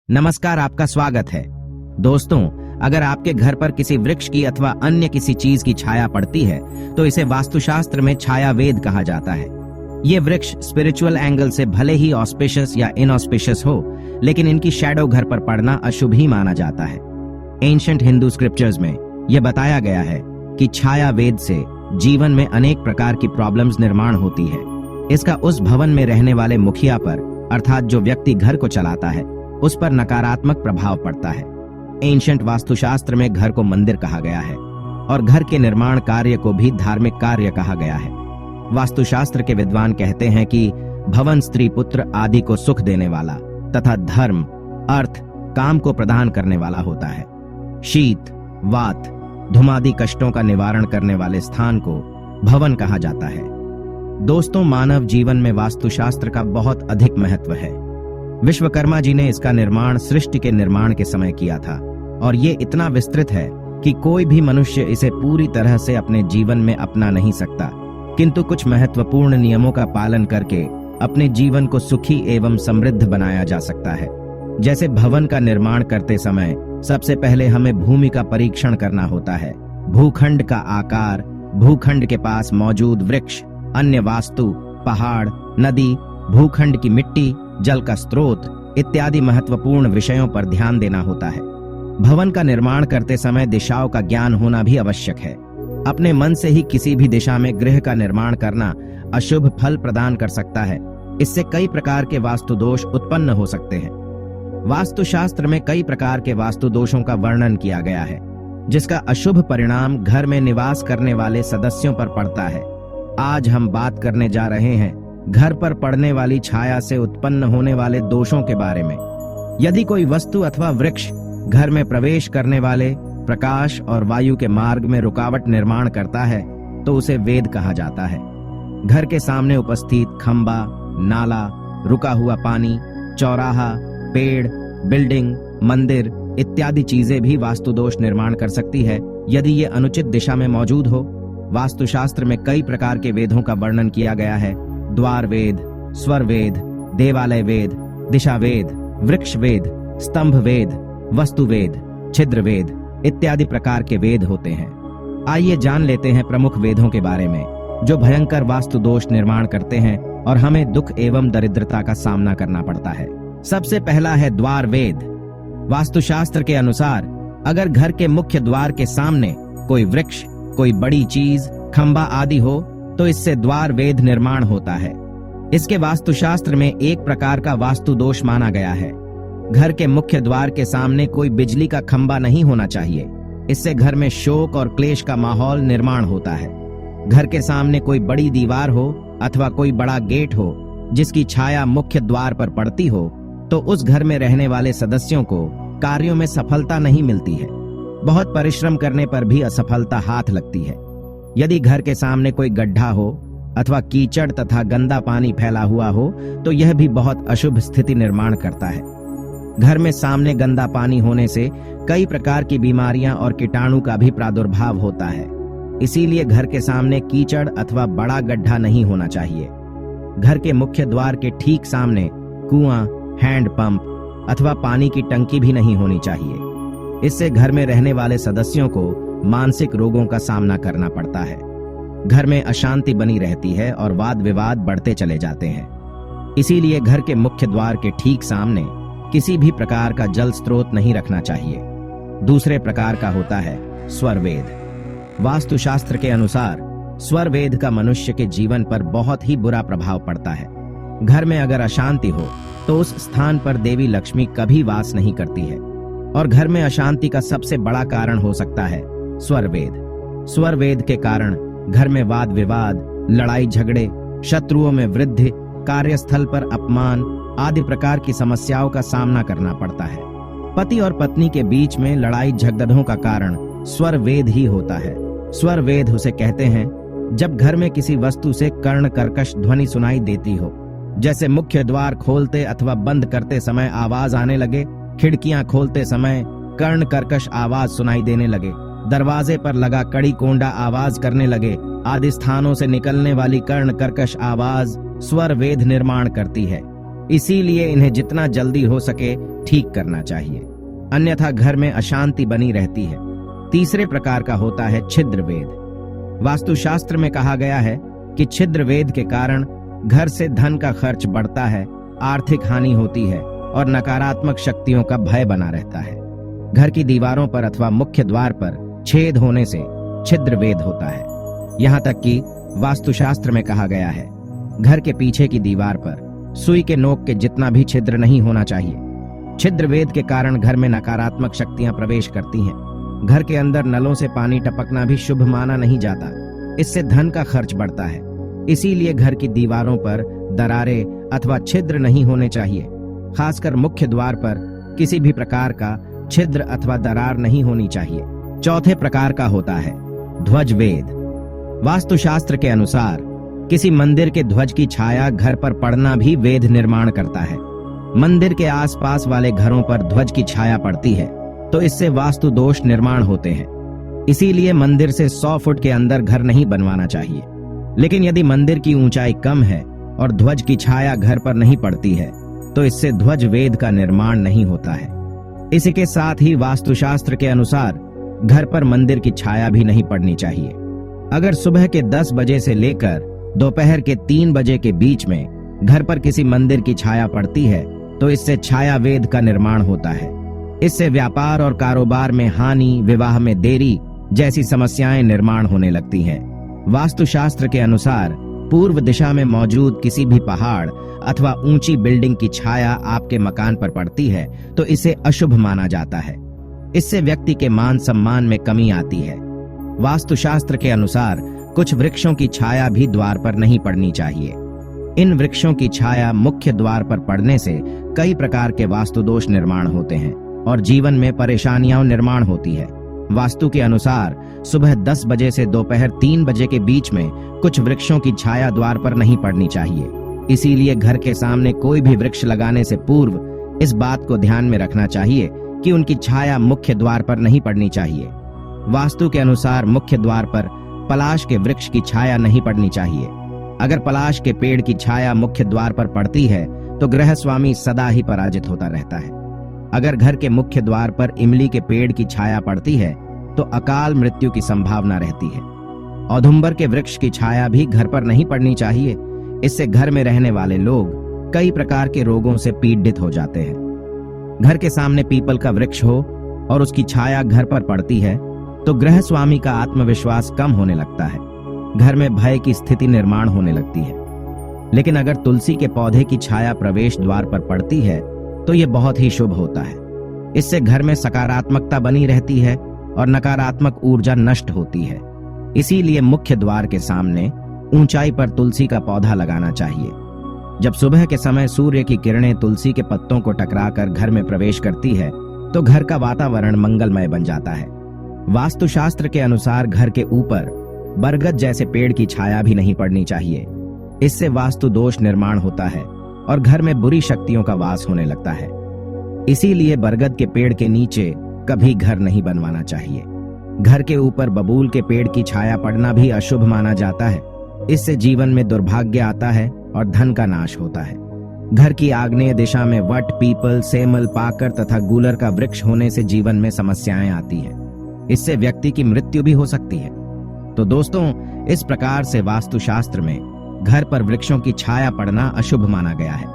नमस्कार, आपका स्वागत है। दोस्तों, अगर आपके घर पर किसी वृक्ष की अथवा अन्य किसी चीज की छाया पड़ती है तो इसे वास्तुशास्त्र में छाया वेद कहा जाता है। ये वृक्ष स्पिरिचुअल एंगल से भले ही ऑस्पिशियस या इनऑस्पिशियस हो, लेकिन इनकी शैडो घर पर पड़ना अशुभ ही माना जाता है। एंशिएंट हिंदू स्क्रिप्चर्स में यह बताया गया है कि छाया वेद से जीवन में अनेक प्रकार की प्रॉब्लम्स निर्माण होती है। इसका उस भवन में रहने वाले मुखिया पर, अर्थात जो व्यक्ति घर को चलाता है, उस पर नकारात्मक प्रभाव पड़ता है। एंशिएंट वास्तुशास्त्र में घर को मंदिर कहा गया है और घर के निर्माण कार्य को भी धार्मिक कार्य कहा गया है। वास्तुशास्त्र के विद्वान कहते हैं कि भवन स्त्री पुत्र आदि को सुख देने वाला तथा धर्म, अर्थ, काम को प्रदान करने वाला होता है। शीत, वात, धुमादि कष्टों का निवारण करने वाले स्थान को भवन कहा जाता है। दोस्तों, मानव जीवन में वास्तुशास्त्र का बहुत अधिक महत्व है। विश्वकर्मा जी ने इसका निर्माण सृष्टि के निर्माण के समय किया था और ये इतना विस्तृत है कि कोई भी मनुष्य इसे पूरी तरह से अपने जीवन में अपना नहीं सकता, किंतु कुछ महत्वपूर्ण नियमों का पालन करके अपने जीवन को सुखी एवं समृद्ध बनाया जा सकता है। जैसे भवन का निर्माण करते समय सबसे पहले हमें भूमि का परीक्षण करना होता है। भूखंड का आकार, भूखंड के पास मौजूद वृक्ष, अन्य वास्तु, पहाड़, नदी, भूखंड की मिट्टी, जल का स्रोत इत्यादि महत्वपूर्ण विषयों पर ध्यान देना होता है। भवन का निर्माण करते समय दिशाओं का ज्ञान होना भी आवश्यक है। अपने मन से ही किसी भी दिशा में गृह का निर्माण करना अशुभ फल प्रदान कर सकता है। इससे कई प्रकार के वास्तु दोष उत्पन्न हो सकते हैं। वास्तुशास्त्र में कई प्रकार के वास्तु दोषों का वर्णन किया गया है, जिसका अशुभ परिणाम घर में निवास करने वाले सदस्यों पर पड़ता है। आज हम बात करने जा रहे हैं घर पर पड़ने वाली छाया से उत्पन्न होने वाले दोषों के बारे में। यदि कोई वस्तु अथवा वृक्ष घर में प्रवेश करने वाले प्रकाश और वायु के मार्ग में रुकावट निर्माण करता है तो उसे वेद कहा जाता है। घर के सामने उपस्थित खंबा, नाला, रुका हुआ पानी, चौराहा, पेड़, बिल्डिंग, मंदिर इत्यादि चीजें भी वास्तु दोष निर्माण कर सकती है यदि ये अनुचित दिशा में मौजूद हो। वास्तुशास्त्र में कई प्रकार के वेदों का वर्णन किया गया है। द्वार वेद, स्वर वेद, देवालय वेद, दिशा वेद, वृक्ष वेद, स्तंभ वेद, वस्तु वेद, छिद्र वेद इत्यादि प्रकार के वेद होते हैं। आइए जान लेते हैं प्रमुख वेदों के बारे में जो भयंकर वास्तु दोष निर्माण करते हैं और हमें दुख एवं दरिद्रता का सामना करना पड़ता है। सबसे पहला है द्वार वेद। वास्तुशास्त्र के अनुसार अगर घर के मुख्य द्वार के सामने कोई वृक्ष, कोई बड़ी चीज, खंबा आदि हो तो इससे द्वार वेद निर्माण होता है। इसके वास्तुशास्त्र में एक प्रकार का वास्तु दोष माना गया है। घर के मुख्य द्वार के सामने कोई बिजली का खंबा नहीं होना चाहिए। इससे घर में शोक और क्लेश का माहौल निर्माण होता है। घर के सामने कोई बड़ी दीवार हो अथवा कोई बड़ा गेट हो जिसकी छाया मुख्य द्वार पर पड़ती हो तो उस घर में रहने वाले सदस्यों को कार्यों में सफलता नहीं मिलती है। बहुत परिश्रम करने पर भी असफलता हाथ लगती है। यदि घर के सामने कोई गड्ढा हो अथवा कीचड़ तथा गंदा पानी फैला हुआ हो तो यह भी बहुत अशुभ स्थिति निर्माण करता है। घर में सामने गंदा पानी होने से कई प्रकार की बीमारियां और कीटाणु का भी प्रादुर्भाव होता है। इसीलिए घर के सामने कीचड़ अथवा बड़ा गड्ढा नहीं होना चाहिए। घर के मुख्य द्वार के ठीक सामने कुआं, हैंड पंप अथवा पानी की टंकी भी नहीं होनी चाहिए। इससे घर में रहने वाले सदस्यों को मानसिक रोगों का सामना करना पड़ता है। घर में अशांति बनी रहती है और वाद विवाद बढ़ते चले जाते हैं। इसीलिए घर के मुख्य द्वार के ठीक सामने किसी भी प्रकार का जल स्रोत नहीं रखना चाहिए। दूसरे प्रकार का होता है स्वर वेद। वास्तुशास्त्र के अनुसार स्वर वेद का मनुष्य के जीवन पर बहुत ही बुरा प्रभाव पड़ता है। घर में अगर अशांति हो तो उस स्थान पर देवी लक्ष्मी कभी वास नहीं करती है और घर में अशांति का सबसे बड़ा कारण हो सकता है स्वर वेद। स्वर वेद के कारण घर में वाद विवाद, लड़ाई झगड़े, शत्रुओं में वृद्धि, कार्यस्थल पर अपमान आदि प्रकार की समस्याओं का सामना करना पड़ता है। पति और पत्नी के बीच में लड़ाई झगड़ों का कारण स्वर वेद ही होता है। स्वर वेद उसे कहते हैं जब घर में किसी वस्तु से कर्ण कर्कश ध्वनि सुनाई देती हो, जैसे मुख्य द्वार खोलते अथवा बंद करते समय आवाज आने लगे, खिड़कियां खोलते समय कर्ण कर्कश आवाज सुनाई देने लगे, दरवाजे पर लगा कड़ी कोंडा आवाज करने लगे आदि स्थानों से निकलने वाली कर्ण कर्कश आवाज स्वर वेद निर्माण करती है। इसीलिए इन्हें जितना जल्दी हो सके ठीक करना चाहिए, अन्यथा घर में अशांति बनी रहती है। तीसरे प्रकार का होता है छिद्र वेद। वास्तुशास्त्र में कहा गया है कि छिद्र वेद के कारण घर से धन का खर्च बढ़ता है, आर्थिक हानि होती है और नकारात्मक शक्तियों का भय बना रहता है। घर की दीवारों पर अथवा मुख्य द्वार पर छेद होने से छिद्र वेद होता है। यहाँ तक कि वास्तुशास्त्र में कहा गया है, घर के पीछे की दीवार पर सुई के नोक के जितना भी छिद्र नहीं होना चाहिए। छिद्र वेद के कारण घर में नकारात्मक शक्तियां प्रवेश करती हैं। घर के अंदर नलों से पानी टपकना भी शुभ माना नहीं जाता, इससे धन का खर्च बढ़ता है। इसीलिए घर की दीवारों पर दरारें अथवा छिद्र नहीं होने चाहिए। खासकर मुख्य द्वार पर किसी भी प्रकार का छिद्र अथवा दरार नहीं होनी चाहिए। चौथे प्रकार का होता है ध्वज वेद। वास्तुशास्त्र के अनुसार किसी मंदिर के ध्वज की छाया घर पर पड़ना भी वेद निर्माण करता है। मंदिर के आसपास वाले घरों पर ध्वज की छाया पड़ती है तो इससे वास्तु दोष निर्माण होते हैं। इसीलिए मंदिर से 100 फुट के अंदर घर नहीं बनवाना चाहिए। लेकिन यदि मंदिर की ऊंचाई कम है और ध्वज की छाया घर पर नहीं पड़ती है तो इससे ध्वज वेद का निर्माण नहीं होता है। इसी के साथ ही वास्तुशास्त्र के अनुसार घर पर मंदिर की छाया भी नहीं पड़नी चाहिए। अगर सुबह के 10 बजे से लेकर दोपहर के 3 बजे के बीच में घर पर किसी मंदिर की छाया पड़ती है तो इससे छाया वेद का निर्माण होता है। इससे व्यापार और कारोबार में हानि, विवाह में देरी जैसी समस्याएं निर्माण होने लगती हैं। वास्तुशास्त्र के अनुसार पूर्व दिशा में मौजूद किसी भी पहाड़ अथवा ऊंची बिल्डिंग की छाया आपके मकान पर पड़ती है तो इसे अशुभ माना जाता है। इससे व्यक्ति के मान सम्मान में कमी आती है। वास्तुशास्त्र के अनुसार कुछ वृक्षों की छाया भी द्वार पर नहीं पड़नी चाहिए। इन वृक्षों की छाया मुख्य द्वार पर पड़ने से कई प्रकार के वास्तु दोष निर्माण होते हैं और जीवन में परेशानियां निर्माण होती है। वास्तु के अनुसार सुबह 10 बजे से दोपहर 3 बजे के बीच में कुछ वृक्षों की छाया द्वार पर नहीं पड़नी चाहिए। इसीलिए घर के सामने कोई भी वृक्ष लगाने से पूर्व इस बात को ध्यान में रखना चाहिए कि उनकी छाया मुख्य द्वार पर नहीं पड़नी चाहिए। वास्तु के अनुसार मुख्य द्वार पर पलाश के वृक्ष की छाया नहीं पड़नी चाहिए। अगर पलाश के पेड़ की छाया मुख्य द्वार पर पड़ती है तो गृह स्वामी सदा ही पराजित होता रहता है। अगर घर के मुख्य द्वार पर इमली के पेड़ की छाया पड़ती है तो अकाल मृत्यु की संभावना रहती है। औदुंबर के वृक्ष की छाया भी घर पर नहीं पड़नी चाहिए। इससे घर में रहने वाले लोग कई प्रकार के रोगों से पीड़ित हो जाते हैं। घर के सामने पीपल का वृक्ष हो और उसकी छाया घर पर पड़ती है तो गृह स्वामी का आत्मविश्वास कम होने लगता है। घर में भय की स्थिति निर्माण होने लगती है। लेकिन अगर तुलसी के पौधे की छाया प्रवेश द्वार पर पड़ती है तो यह बहुत ही शुभ होता है। इससे घर में सकारात्मकता बनी रहती है और नकारात्मक ऊर्जा नष्ट होती है। इसीलिए मुख्य द्वार के सामने ऊंचाई पर तुलसी का पौधा लगाना चाहिए। जब सुबह के समय सूर्य की किरणें तुलसी के पत्तों को टकराकर घर में प्रवेश करती है तो घर का वातावरण मंगलमय बन जाता है। वास्तुशास्त्र के अनुसार घर के ऊपर बरगद जैसे पेड़ की छाया भी नहीं पड़नी चाहिए। इससे वास्तु दोष निर्माण होता है और घर में बुरी शक्तियों का वास होने लगता है। इसीलिए बरगद के पेड़ के नीचे कभी घर नहीं बनवाना चाहिए। घर के ऊपर बबूल के पेड़ की छाया पड़ना भी अशुभ माना जाता है। इससे जीवन में दुर्भाग्य आता है और धन का नाश होता है। घर की आग्नेय दिशा में वट, पीपल, सेमल, पाकर तथा गूलर का वृक्ष होने से जीवन में समस्याएं आती हैं। इससे व्यक्ति की मृत्यु भी हो सकती है। तो दोस्तों, इस प्रकार से वास्तुशास्त्र में घर पर वृक्षों की छाया पड़ना अशुभ माना गया है।